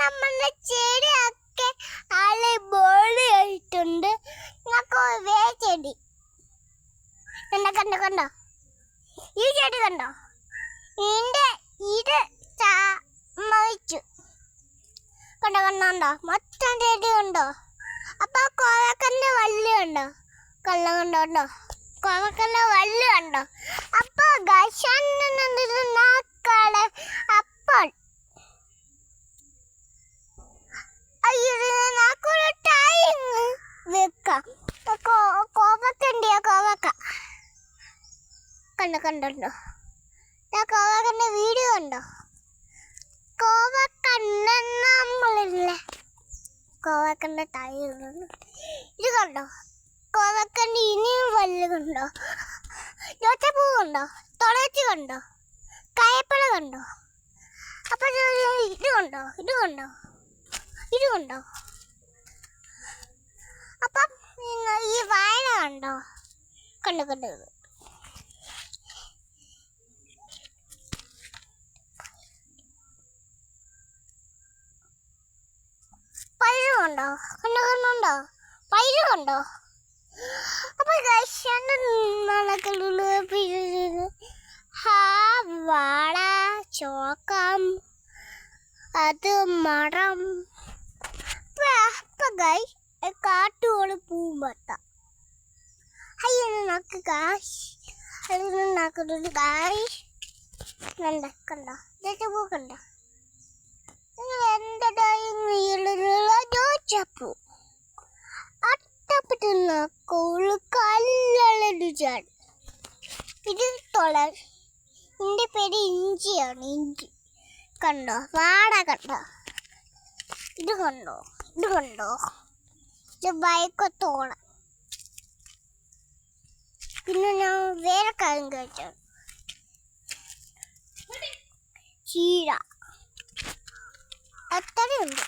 നമ്മുടെ ചെടിയൊക്കെ അടിപൊളിയായിട്ടുണ്ട്. ചെടി കണ്ടോ കണ്ടോ, ഈ ചെടി കണ്ടോ, ഇത് മരിച്ചു കണ്ടോ കണ്ടോ, മൊത്തം ചെടി കണ്ടോ. അപ്പൊ കോവക്കന്റെ വള്ളി കണ്ടോ, കണ്ടോ കോവക്കന്റെ വള്ളി കണ്ടോ. അപ്പൊ അപ്പോൾ വെക്കാം. കോവക്ക കണ്ടോ കോവക്കന്റെ വീഡിയോ കണ്ടോ. നമ്മളില്ലേ കോവക്കന്റെ തൈ ഇത് കണ്ടോ, കോവക്കന്റെ ഇനിയും വല്ല് കണ്ടോ, പൂ കണ്ടോ, തുളച്ചി കണ്ടോ, കയപ്പള കണ്ടോ. അപ്പൊ ഇത് കണ്ടോ. അപ്പം ഈ വാഴ കണ്ടോ, കണ്ടോ പയറ് കണ്ടോ. അപ്പൊ വാഴ ചോക്കാം, അത് മരം. കാട്ടുകോള് പൂമ്പത്ത അയ്യൊക്കെ കണ്ടോ പൂ കണ്ടോ. ചോച്ചപ്പൂ അട്ടപ്പെട്ടുള്ള കല്ലടിച്ചാണ്. ഇത് എൻ്റെ പേര് ഇഞ്ചിയാണ്, ഇഞ്ചി കണ്ടോ. വാട കണ്ടോ, ഇത് കണ്ടോ, ഇത് ബൈക്കത്തോള. പിന്നെ ഞാൻ വേറെ കാര്യം കഴിച്ചു, ചീര അത്രയുണ്ട്.